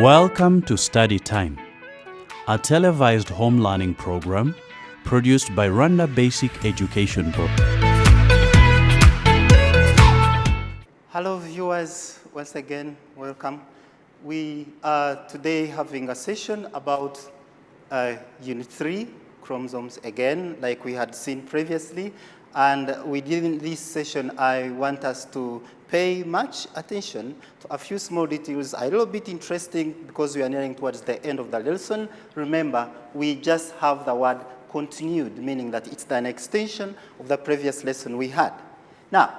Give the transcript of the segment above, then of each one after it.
Welcome to Study Time, a televised home learning program produced by Rwanda Basic Education Board. Hello viewers, once again, welcome. We are today having a session about Unit 3, chromosomes again, like we had seen previously. And within this session, I want us to pay much attention to a few small details, a little bit interesting because we are nearing towards the end of the lesson. Remember, we just have the word continued, meaning that it's an extension of the previous lesson we had. Now,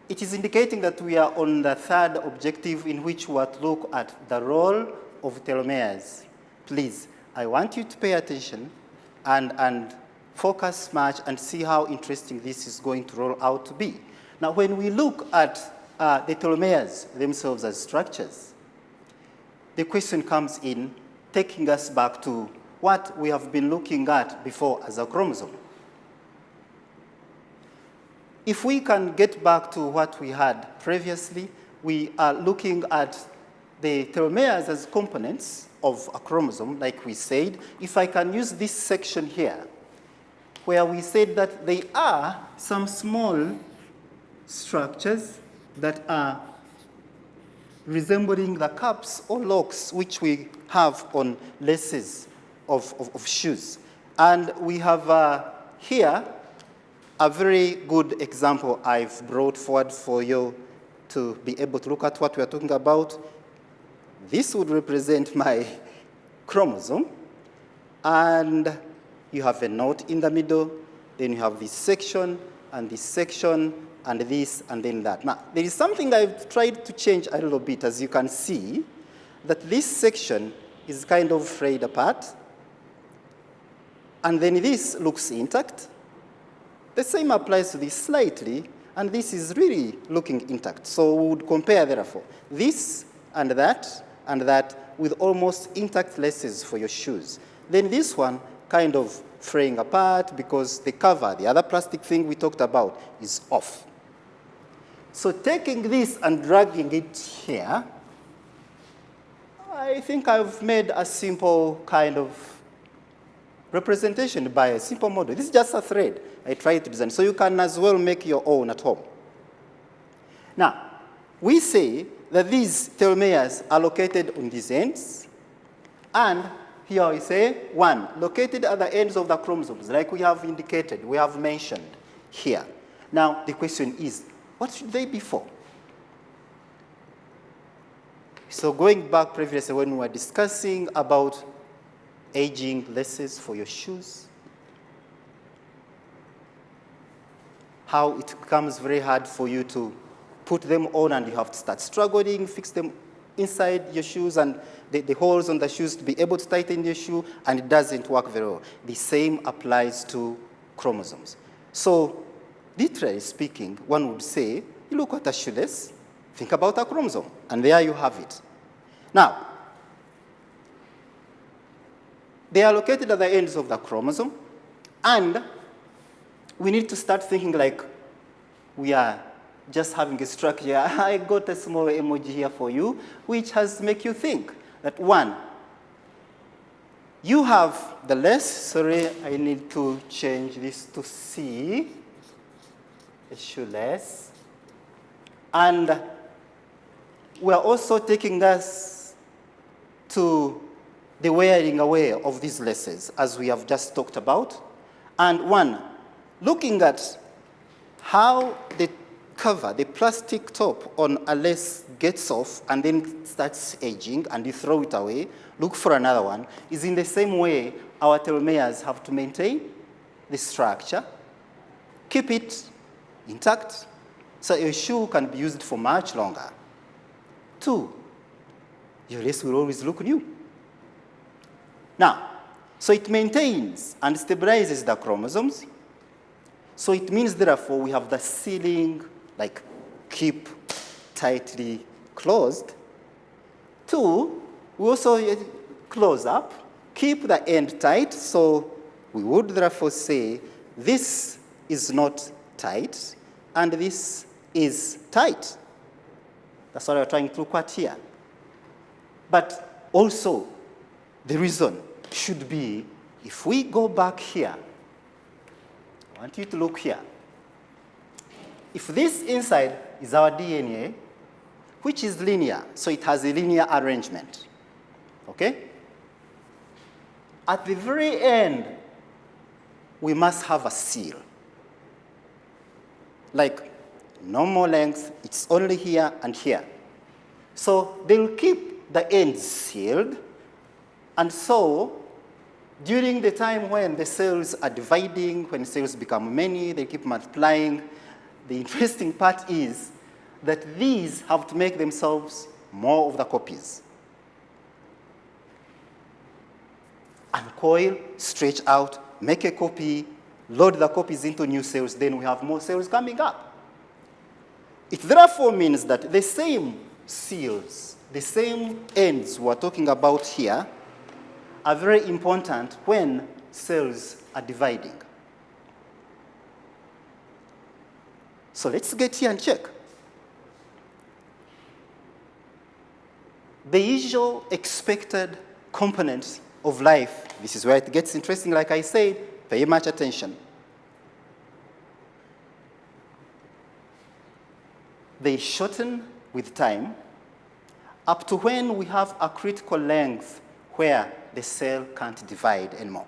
it is indicating that we are on the third objective in which we are to look at the role of telomeres. Please, I want you to pay attention and focus much and see how interesting this is going to roll out to be. Now, when we look at the telomeres themselves as structures, the question comes in, taking us back to what we have been looking at before as a chromosome. If we can get back to what we had previously, we are looking at the telomeres as components of a chromosome, like we said. If I can use this section here, where we said that they are some small structures that are resembling the caps or locks which we have on laces of shoes. And we have here a very good example I've brought forward for you to be able to look at what we are talking about. This would represent my chromosome, and you have a knot in the middle, then you have this section, and this, and then that. Now, there is something I've tried to change a little bit, as you can see, that this section is kind of frayed apart, and then this looks intact. The same applies to this slightly, and this is really looking intact. So we would compare, therefore, this and that with almost intact laces for your shoes. Then this one kind of fraying apart because the cover, the other plastic thing we talked about, is off. So taking this and dragging it here, I think I've made a simple kind of representation by a simple model. This is just a thread I tried to design, so you can as well make your own at home. Now, we say that these telomeres are located on these ends, and here we say, one, located at the ends of the chromosomes, like we have indicated, we have mentioned here. Now, the question is, what should they be for? So going back previously when we were discussing about aging laces for your shoes, how it becomes very hard for you to put them on and you have to start struggling, fix them inside your shoes and the holes on the shoes to be able to tighten your shoe, and it doesn't work very well. The same applies to chromosomes. So, literally speaking, one would say, you look at a shoelace, think about a chromosome, and there you have it. Now, they are located at the ends of the chromosome, and we need to start thinking like we are just having a structure. I got a small emoji here for you, which has make you think that one, you have the lace. Sorry, I need to change this to C, a shoelace. And we're also taking us to the wearing away of these laces, as we have just talked about. And one, looking at how the cover, the plastic top on a lace gets off and then starts aging and you throw it away, look for another one, is in the same way our telomeres have to maintain the structure, keep it intact, so your shoe can be used for much longer. Two, your lace will always look new. Now, so it maintains and stabilizes the chromosomes. So it means, therefore, we have the sealing, like keep tightly closed. Two, we also close up, keep the end tight. So we would therefore say this is not tight and this is tight. That's what we're trying to look at here. But also, the reason should be, if we go back here, I want you to look here. If this inside is our DNA, which is linear, so it has a linear arrangement, okay? At the very end, we must have a seal. Like normal length, it's only here and here. So they'll keep the ends sealed, and so during the time when the cells are dividing, when cells become many, they keep multiplying, the interesting part is that these have to make themselves more of the copies. Uncoil, stretch out, make a copy, load the copies into new cells, then we have more cells coming up. It therefore means that the same seals, the same ends we're talking about here, are very important when cells are dividing. So let's get here and check. The usual expected components of life, this is where it gets interesting, like I said, pay much attention. They shorten with time up to when we have a critical length where the cell can't divide anymore.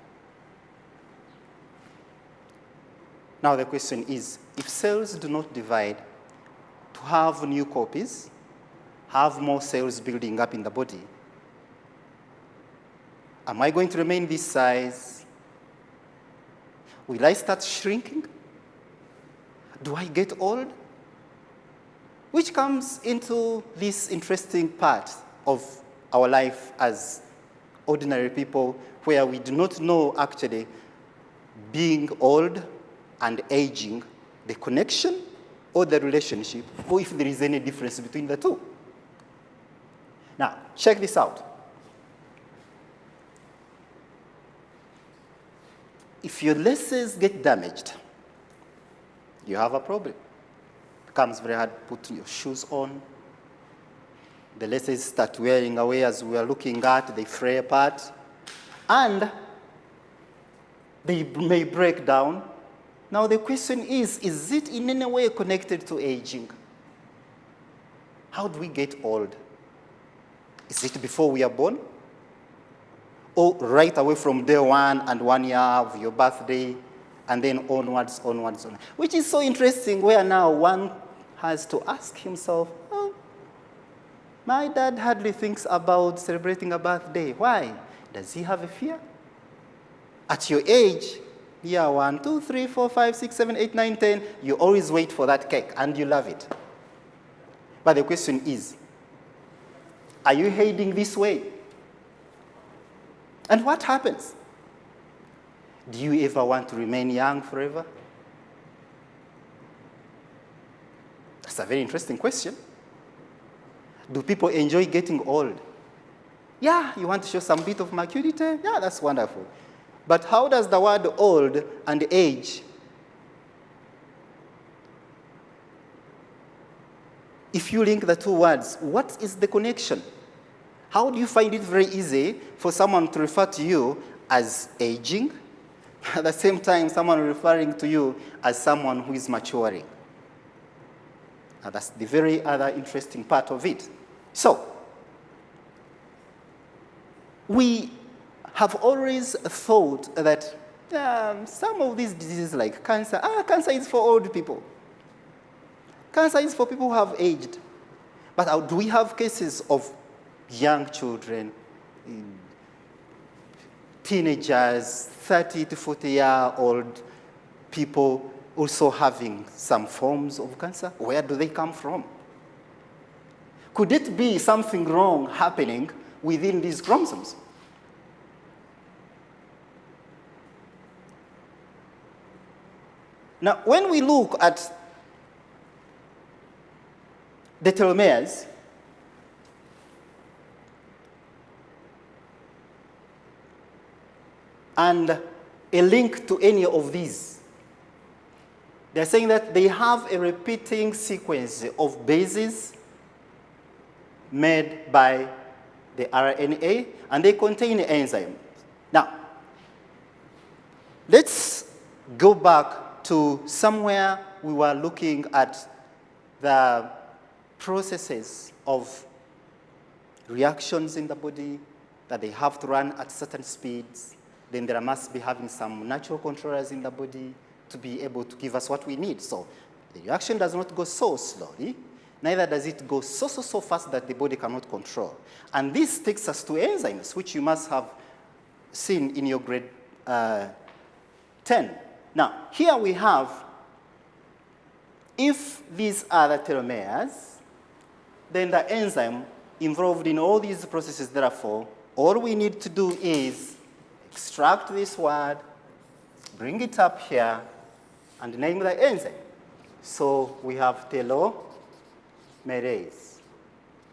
Now the question is, if cells do not divide, to have new copies, have more cells building up in the body, am I going to remain this size? Will I start shrinking? Do I get old? Which comes into this interesting part of our life as ordinary people, where we do not know actually being old and aging, the connection or the relationship, or if there is any difference between the two. Now, check this out. If your laces get damaged, you have a problem. It becomes very hard to put your shoes on. The laces start wearing away as we are looking at, they fray apart, and they may break down. Now the question is it in any way connected to aging? How do we get old? Is it before we are born? Or right away from day one and 1 year of your birthday, and then onwards. Which is so interesting, where now one has to ask himself, oh, my dad hardly thinks about celebrating a birthday. Why? Does he have a fear? At your age, year 1, 2, 3, 4, 5, 6, 7, 8, 9, 10, you always wait for that cake and you love it. But the question is, are you heading this way? And what happens? Do you ever want to remain young forever? That's a very interesting question. Do people enjoy getting old? Yeah, you want to show some bit of maturity? Yeah, that's wonderful. But how does the word old and age, if you link the two words, what is the connection? How do you find it very easy for someone to refer to you as aging, at the same time someone referring to you as someone who is maturing? Now that's the very other interesting part of it. So, we have always thought that some of these diseases like cancer, cancer is for old people. Cancer is for people who have aged. But do we have cases of young children, teenagers, 30 to 40-year-old people also having some forms of cancer? Where do they come from? Could it be something wrong happening within these chromosomes? Now, when we look at the telomeres, and a link to any of these, they're saying that they have a repeating sequence of bases made by the RNA, and they contain enzyme. Now, let's go back to somewhere we were looking at the processes of reactions in the body, that they have to run at certain speeds. Then there must be having some natural controllers in the body to be able to give us what we need. So the reaction does not go so slowly, neither does it go so fast that the body cannot control. And this takes us to enzymes, which you must have seen in your grade 10. Now, here we have, if these are the telomeres, then the enzyme involved in all these processes, therefore, all we need to do is extract this word, bring it up here, and name the enzyme. So we have telomerase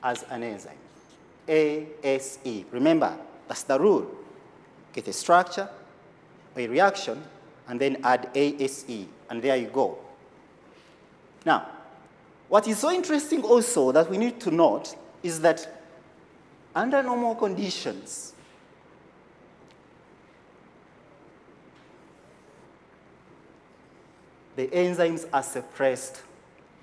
as an enzyme. ASE. Remember, that's the rule. Get a structure, a reaction, and then add ASE, and there you go. Now, what is so interesting also that we need to note is that under normal conditions, the enzymes are suppressed.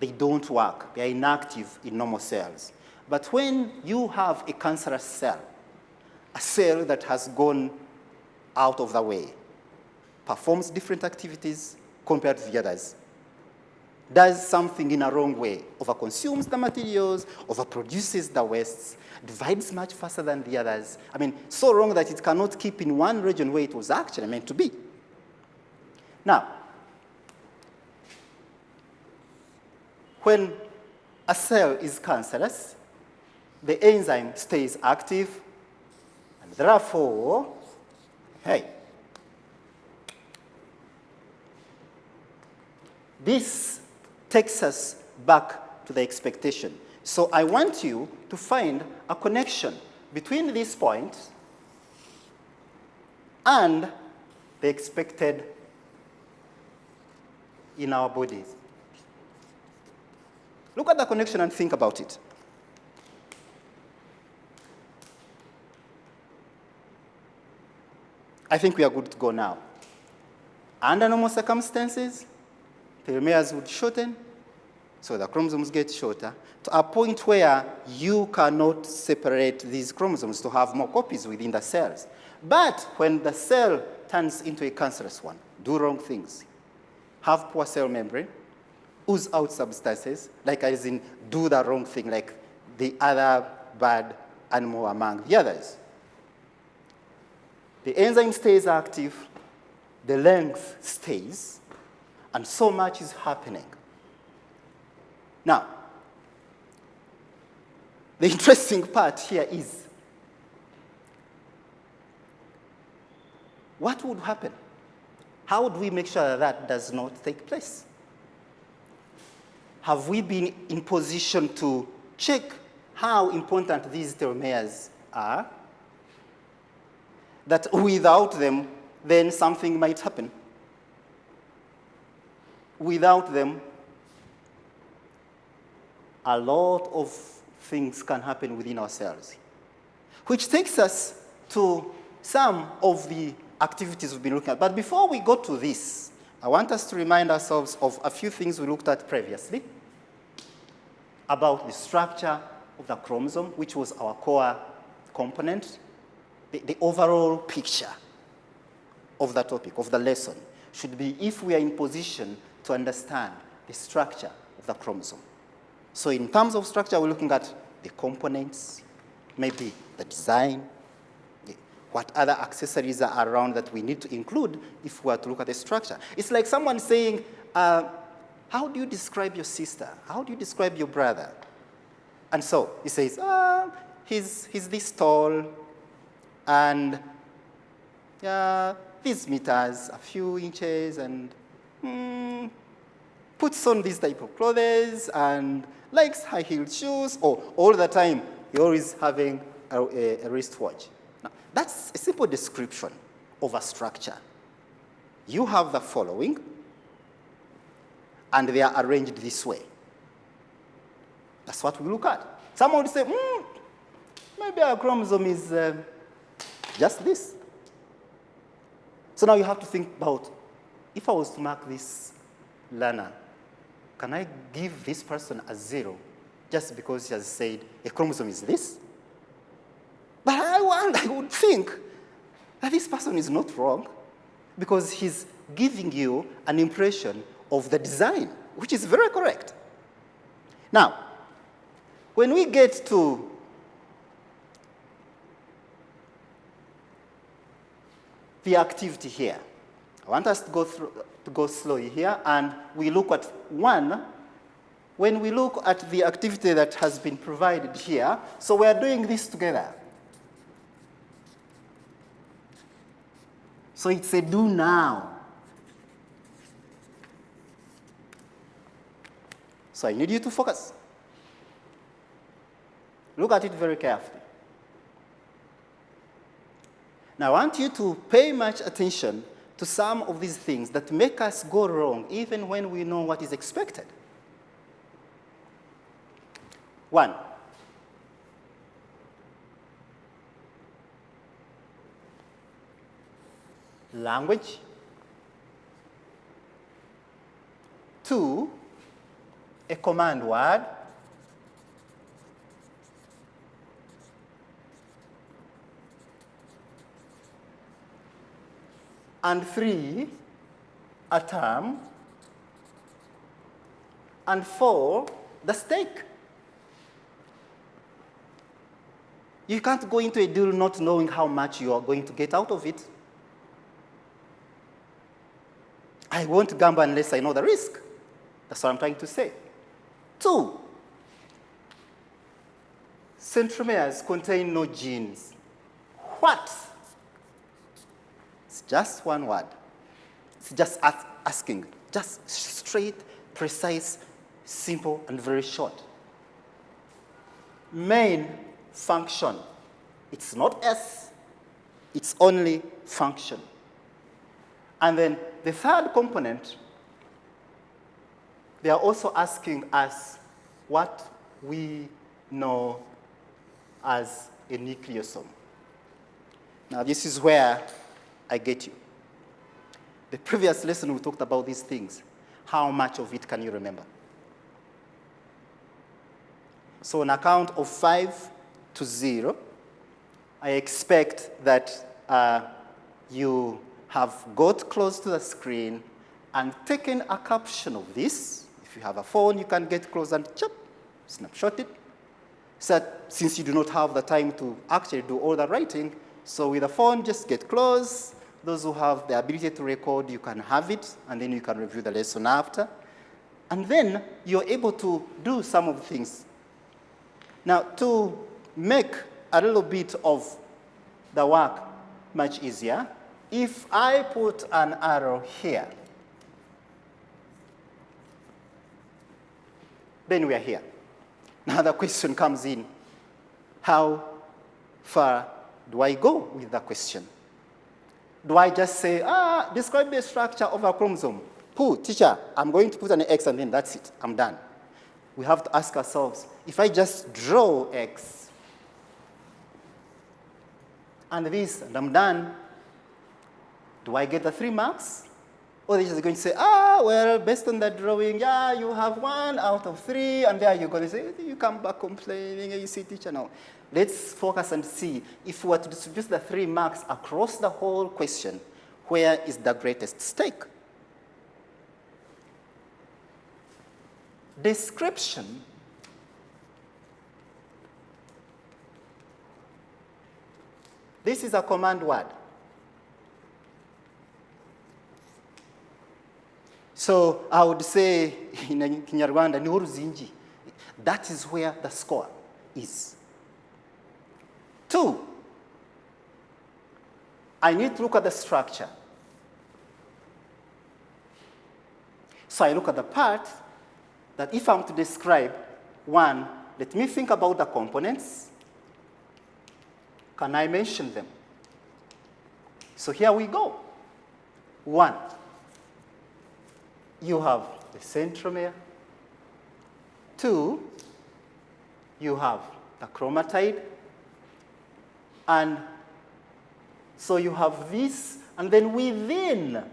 They don't work. They are inactive in normal cells. But when you have a cancerous cell, a cell that has gone out of the way, performs different activities compared to the others, does something in a wrong way, overconsumes the materials, overproduces the wastes, divides much faster than the others. I mean, so wrong that it cannot keep in one region where it was actually meant to be. Now, when a cell is cancerous, the enzyme stays active, and therefore, hey, this takes us back to the expectation. So I want you to find a connection between this point and the expected in our bodies. Look at the connection and think about it. I think we are good to go now. Under normal circumstances, telomeres would shorten, so the chromosomes get shorter, to a point where you cannot separate these chromosomes to have more copies within the cells. But when the cell turns into a cancerous one, do wrong things, have poor cell membrane, ooze out substances, like as in do the wrong thing, like the other bad animal among the others. The enzyme stays active, the length stays, and so much is happening. Now, the interesting part here is, what would happen? How would we make sure that that does not take place? Have we been in position to check how important these telomeres are? That without them, then something might happen. Without them, a lot of things can happen within our cells. Which takes us to some of the activities we've been looking at. But before we go to this, I want us to remind ourselves of a few things we looked at previously about the structure of the chromosome, which was our core component. The overall picture of the topic, of the lesson, should be if we are in position to understand the structure of the chromosome. So in terms of structure, we're looking at the components, maybe the design, what other accessories are around that we need to include if we are to look at the structure. It's like someone saying, how do you describe your sister? How do you describe your brother? And so he says, he's this tall, and these meters, a few inches, and puts on this type of clothes, and likes high-heeled shoes, or all the time, you're always having a wristwatch. Now, that's a simple description of a structure. You have the following, and they are arranged this way. That's what we look at. Someone would say, maybe our chromosome is just this. So now you have to think about, if I was to mark this learner, can I give this person a 0 just because he has said a chromosome is this? But I would think that this person is not wrong because he's giving you an impression of the design, which is very correct. Now, when we get to the activity here, I want us to go slowly here, and we look at 1. When we look at the activity that has been provided here, so we are doing this together. So it's a do now. So I need you to focus. Look at it very carefully. Now I want you to pay much attention to some of these things that make us go wrong even when we know what is expected. 1. Language. 2, a command word. And 3, a term. And 4, the stake. You can't go into a deal not knowing how much you are going to get out of it. I won't gamble unless I know the risk. That's what I'm trying to say. 2, centromeres contain no genes. What? It's just one word. It's just asking. Just straight, precise, simple, and very short. Main function. It's not S. It's only function. And then the third component, they are also asking us what we know as a nucleosome. Now, this is where I get you. The previous lesson, we talked about these things. How much of it can you remember? So on a count of 5 to 0, I expect that you have got close to the screen and taken a caption of this. If you have a phone, you can get close and snapshot it. So that since you do not have the time to actually do all the writing, so with a phone, just get close. Those who have the ability to record, you can have it, and then you can review the lesson after. And then you're able to do some of the things. Now, to make a little bit of the work much easier, if I put an arrow here, then we are here. Now the question comes in, how far do I go with the question? Do I just say, describe the structure of a chromosome? Teacher, I'm going to put an X and then that's it, I'm done. We have to ask ourselves, if I just draw X and this, and I'm done, do I get the 3 marks? Or they're just going to say, well, based on that drawing, yeah, you have 1 out of 3, and there you go. They say, you come back complaining, you see, teacher, no. Let's focus and see, if we were to distribute the 3 marks across the whole question, where is the greatest stake? Description this is a command word. So I would say in Kinyarwanda, ni uruzingi. That is where the score is. 2, I need to look at the structure. So I look at the part that if I'm to describe 1, let me think about the components. Can I mention them? So here we go. 1, you have the centromere. 2, you have the chromatide. And so you have this, and then within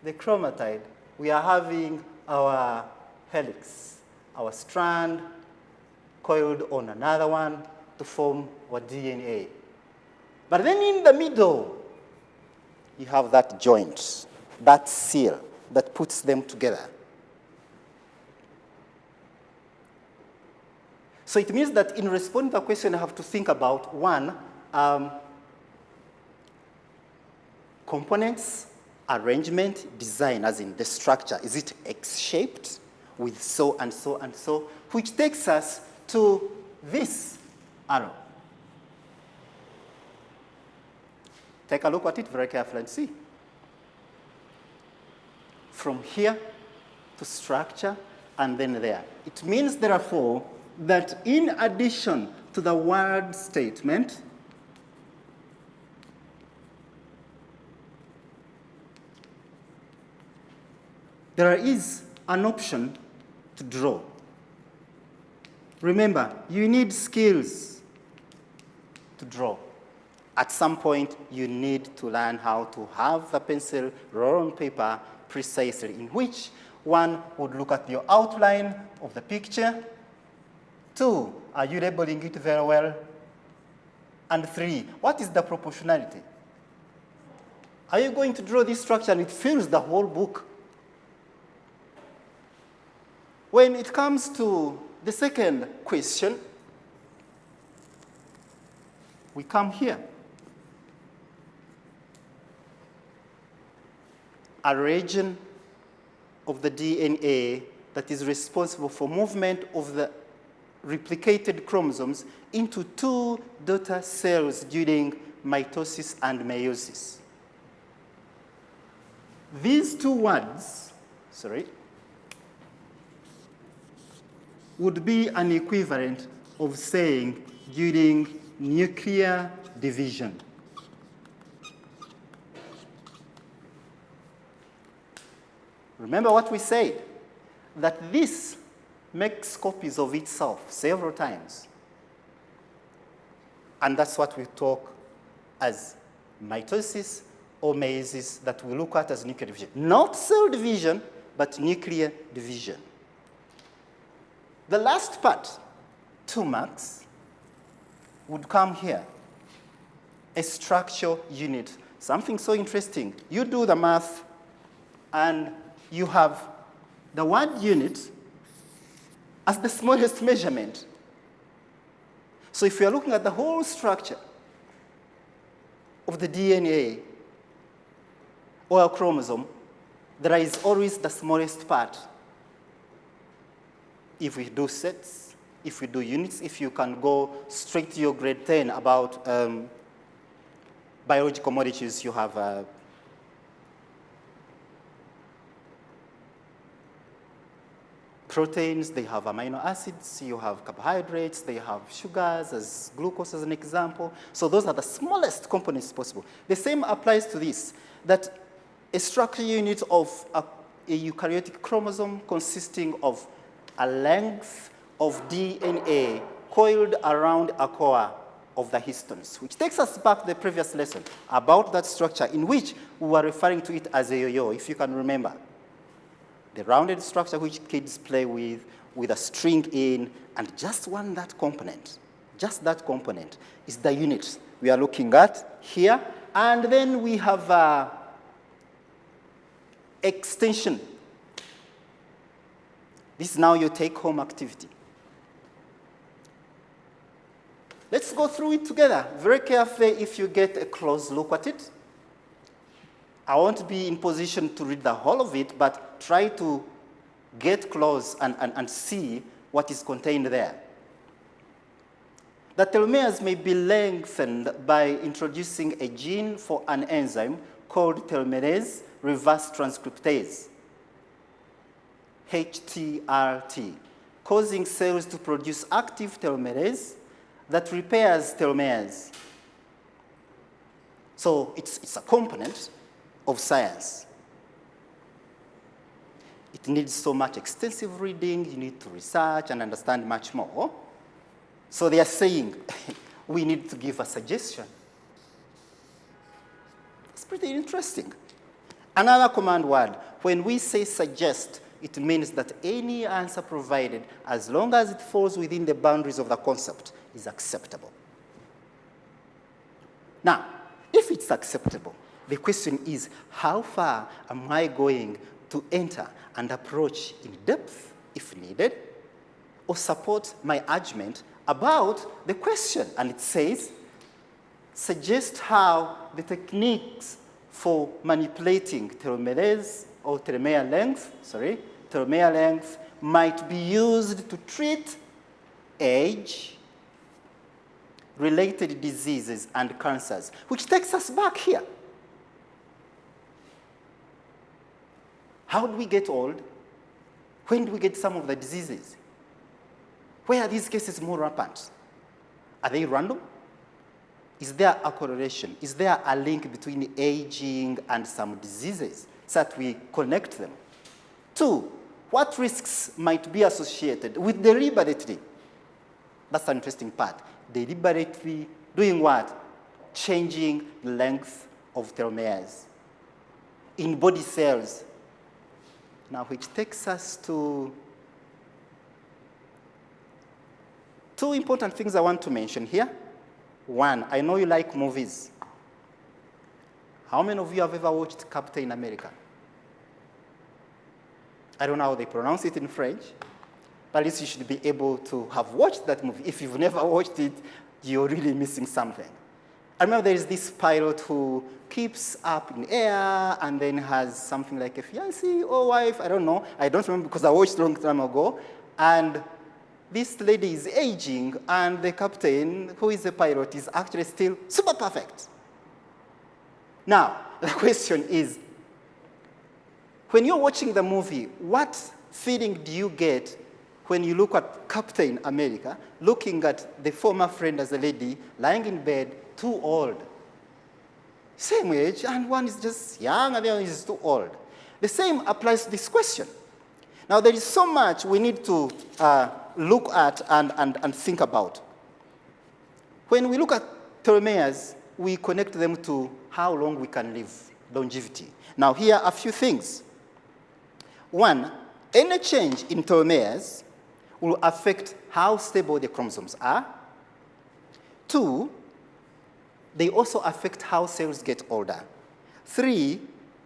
the chromatide, we are having our helix, our strand coiled on another one to form our DNA. But then in the middle, you have that joint, that seal that puts them together. So it means that in responding to the question, I have to think about, one, components, arrangement, design, as in the structure. Is it X-shaped with so and so and so, which takes us to this arrow. Take a look at it very carefully and see. From here to structure and then there. It means, therefore, that in addition to the word statement, there is an option to draw. Remember, you need skills to draw. At some point, you need to learn how to have the pencil roll on paper precisely, in which one would look at your outline of the picture. 2, are you labeling it very well? And 3, what is the proportionality? Are you going to draw this structure and it fills the whole book? When it comes to the second question, we come here. A region of the DNA that is responsible for movement of the replicated chromosomes into 2 daughter cells during mitosis and meiosis. These 2 words, would be an equivalent of saying during nuclear division. Remember what we said, that this makes copies of itself several times. And that's what we talk as mitosis or meiosis, that we look at as nuclear division. Not cell division, but nuclear division. The last part, 2 marks, would come here. A structure unit. Something so interesting. You do the math, and you have the word unit as the smallest measurement. So if you're looking at the whole structure of the DNA or a chromosome, there is always the smallest part. If we do sets, if we do units, if you can go straight to your grade 10 about biological molecules, you have proteins, they have amino acids, you have carbohydrates, they have sugars, as glucose as an example. So those are the smallest components possible. The same applies to this, that a structure unit of a eukaryotic chromosome consisting of a length of DNA coiled around a core of the histones, which takes us back to the previous lesson about that structure, in which we were referring to it as a yo-yo, if you can remember. The rounded structure which kids play with a string in, and just that component is the unit we are looking at here. And then we have extension. This is now your take-home activity. Let's go through it together very carefully if you get a close look at it. I won't be in position to read the whole of it, but try to get close and see what is contained there. The telomeres may be lengthened by introducing a gene for an enzyme called telomerase reverse transcriptase, HTRT, causing cells to produce active telomerase that repairs telomeres. So it's a component of science. It needs so much extensive reading, you need to research and understand much more. So they are saying, we need to give a suggestion pretty interesting. Another command word, when we say suggest, it means that any answer provided, as long as it falls within the boundaries of the concept, is acceptable. Now, if it's acceptable, the question is, how far am I going to enter and approach in depth, if needed, or support my argument about the question? And it says, suggest how the techniques for manipulating telomerase or telomere length might be used to treat age, related diseases and cancers, which takes us back here. How do we get old? When do we get some of the diseases? Where are these cases more rampant? Are they random? Is there a correlation? Is there a link between aging and some diseases so that we connect them? 2, what risks might be associated with deliberately? That's an interesting part. Deliberately doing what? Changing the length of telomeres in body cells. Now, which takes us to 2 important things I want to mention here. 1, I know you like movies. How many of you have ever watched Captain America? I don't know how they pronounce it in French, but at least you should be able to have watched that movie. If you've never watched it, you're really missing something. I remember there is this pilot who keeps up in air and then has something like a fiancé or wife, I don't know. I don't remember because I watched a long time ago. And this lady is aging, and the captain, who is the pilot, is actually still super perfect. Now, the question is, when you're watching the movie, what feeling do you get when you look at Captain America, looking at the former friend as a lady, lying in bed, too old? Same age, and one is just young, and the other is too old. The same applies to this question. Now, there is so much we need to look at and think about. When we look at telomeres, we connect them to how long we can live, longevity. Now, here are a few things. 1, any change in telomeres will affect how stable the chromosomes are. 2, they also affect how cells get older. 3,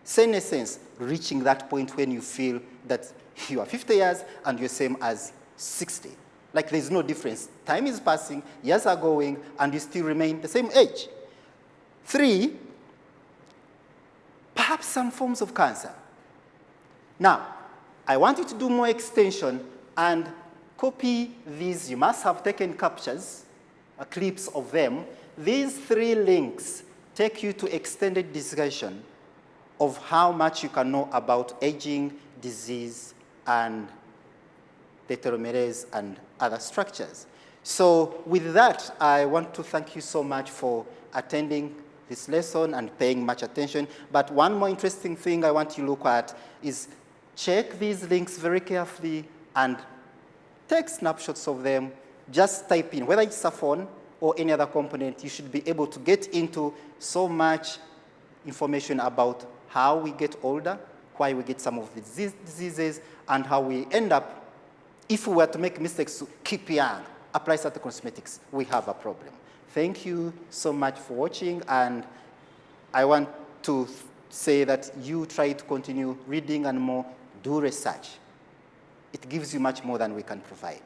senescence, reaching that point when you feel that you are 50 years and you're same as 60. Like there's no difference. Time is passing, years are going, and you still remain the same age. 3, perhaps some forms of cancer. Now, I want you to do more extension and copy these. You must have taken captures, clips of them. These 3 links take you to extended discussion of how much you can know about aging, disease, and the telomerase and other structures. So with that, I want to thank you so much for attending this lesson and paying much attention. But one more interesting thing I want you to look at is check these links very carefully and take snapshots of them. Just type in, whether it's a phone or any other component, you should be able to get into so much information about how we get older, why we get some of the diseases, and how we end up, if we were to make mistakes to keep young, apply certain cosmetics, we have a problem. Thank you so much for watching, and I want to say that you try to continue reading and more, do research. It gives you much more than we can provide.